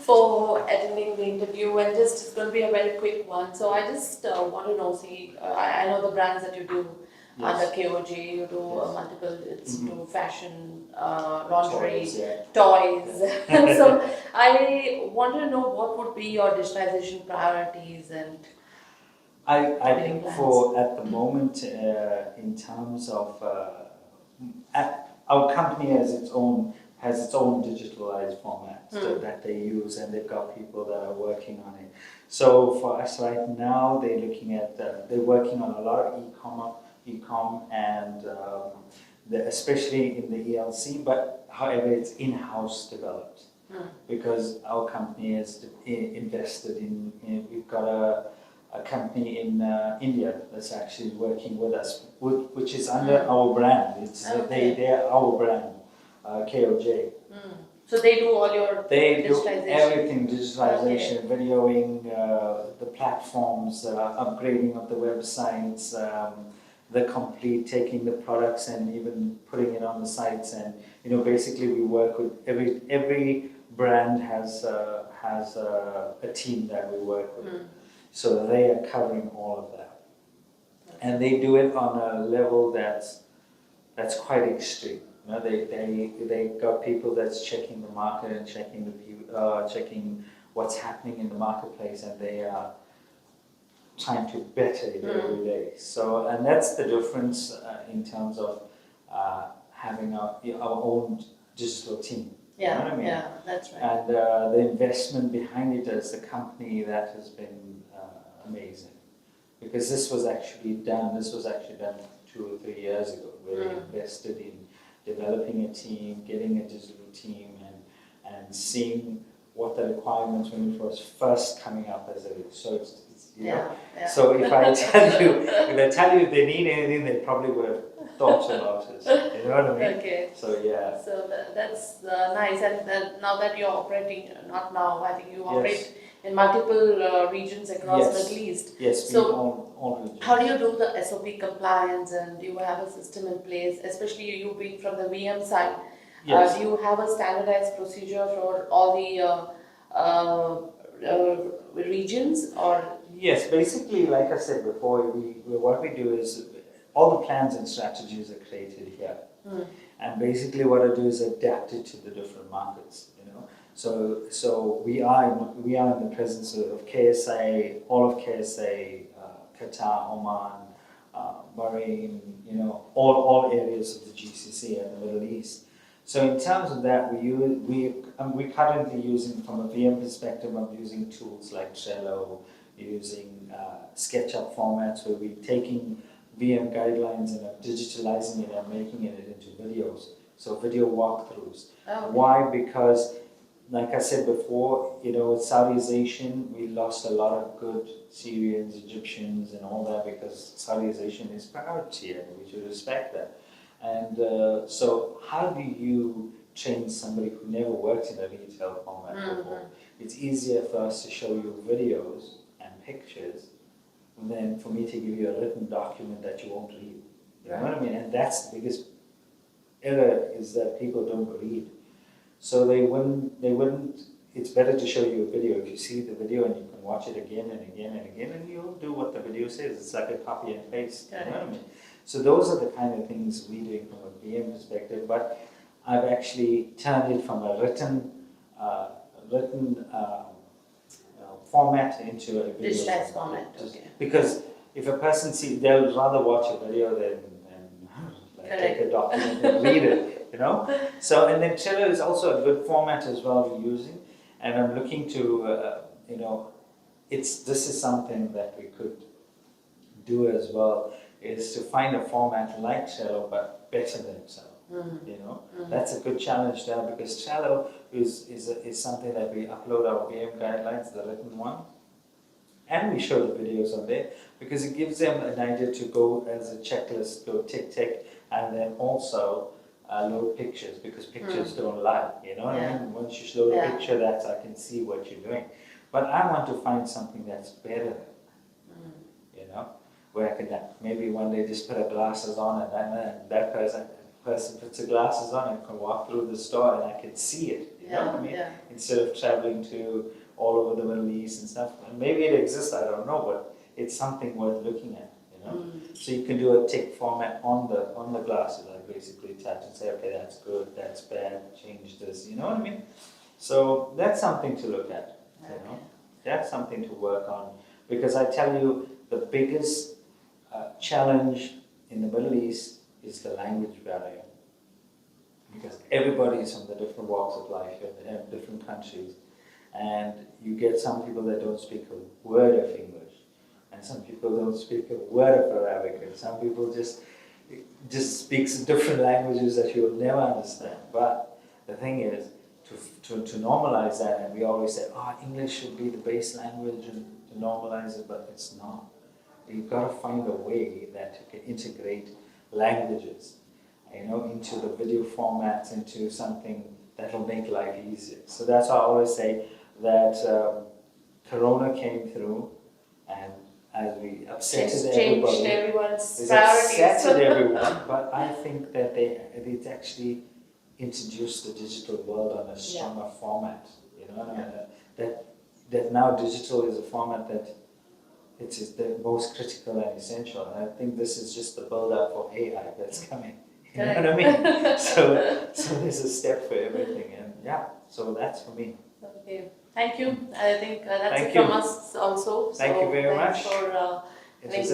for attending the interview, and just it's going to be a very quick one. So I just want to know, see, I know the brands that you do under KOG, you do multiple, it's do fashion, lingerie, toys. So I want to know what would be your digitalization priorities and I think for at the moment, in terms of our company has its own digitalized format that they use, and they've got people that are working on it. So for us right now, they're working on a lot of e-com, and especially in the ELC. But however, it's in-house developed because our company is invested in. We've got a company in India that's actually working with us, which is under our brand. It's they're our brand, KOJ. So they do all your They do everything, digitalization, videoing, the platforms, upgrading of the websites, the complete, taking the products and even putting it on the sites. And basically we work with every brand has a team that we work with. So they are covering all of that, and they do it on a level that's quite extreme. They got people that's checking the market and checking what's happening in the marketplace, and they are trying to better it every day. So, and that's the difference in terms of having our own digital team. You know what I mean? Yeah, that's right. And the investment behind it as a company, that has been amazing, because this was actually done 2 or 3 years ago. We invested in developing a team, getting a digital team, and seeing what the requirements when it was first coming up as a So if I tell you they need anything, they probably would have thought about it. You know what I mean? Okay. So yeah. So that's nice. And now that you're operating, not now, I think you operate in multiple regions across Middle East. Yes, so all regions. How do you do the SOP compliance, and do you have a system in place, especially you being from the VM side? Do you have a standardized procedure for all the regions, or? Yes, basically, like I said before, what we do is all the plans and strategies are created here, and basically what I do is adapt it to the different markets. So we are in the presence of KSA, all of KSA, Qatar, Oman, Bahrain, all areas of the GCC and the Middle East. So in terms of that, we're currently using, from a VM perspective, I'm using tools like Trello, using SketchUp formats where we're taking VM guidelines and digitalizing it and making it into videos. So video walkthroughs. Why? Because, like I said before, with Saudization, we lost a lot of good Syrians, Egyptians, and all that, because Saudization is priority, and we should respect that. And so how do you train somebody who never worked in a retail format before? It's easier for us to show you videos and pictures than for me to give you a written document that you won't read. You know what I mean? And that's the biggest error, is that people don't read. So they wouldn't, it's better to show you a video. If you see the video and you can watch it again and again and again, and you'll do what the video says. It's like a copy and paste. You know what I mean? So those are the kind of things we're doing from a VM perspective, but I've actually turned it from a written format into a video digitized format. Because if a person sees, they'll rather watch a video than take a document and read it. So, and then Trello is also a good format as well we're using, and I'm looking to, this is something that we could do as well, is to find a format like Trello but better than Trello. That's a good challenge there, because Trello is something that we upload our VM guidelines, the written one, and we show the videos on there, because it gives them an idea to go as a checklist, go tick, and then also load pictures, because pictures don't lie, I mean? Once you load a picture, I can see what you're doing. But I want to find something that's better than that, where I can maybe one day just put glasses on, and then that person puts the glasses on and can walk through the store and I can see it, You know what I mean? Yeah. Instead of traveling to all over the Middle East and stuff. And maybe it exists, I don't know, but it's something worth looking at, you know. So you can do a tick format on the glasses, like basically touch and say, okay, that's good, that's bad, change this, you know what I mean? So that's something to look at, you know. That's something to work on, because I tell you, the biggest challenge in the Middle East is the language barrier. Because everybody is from the different walks of life, they have different countries, and you get some people that don't speak a word of English, and some people don't speak a word of Arabic, and some people just speaks different languages that you will never understand. But the thing is, to normalize that, and we always say, English should be the base language and to normalize it, but it's not. You've got to find a way that you can integrate languages, you know, into the video formats, into something that will make life easier. So that's why I always say that Corona came through, and as we upsetted everybody, changed everyone's it's priorities. upsetted everyone, but I think that it's actually introduced the digital world on a stronger format. You know, that now digital is a format that it is the most critical and essential. And I think this is just the build-up for AI that's coming. You know what I mean? So there's a step for everything, and so that's for me. Okay, thank you. I think that's Thank it you. from us also. Thank you very much. For It was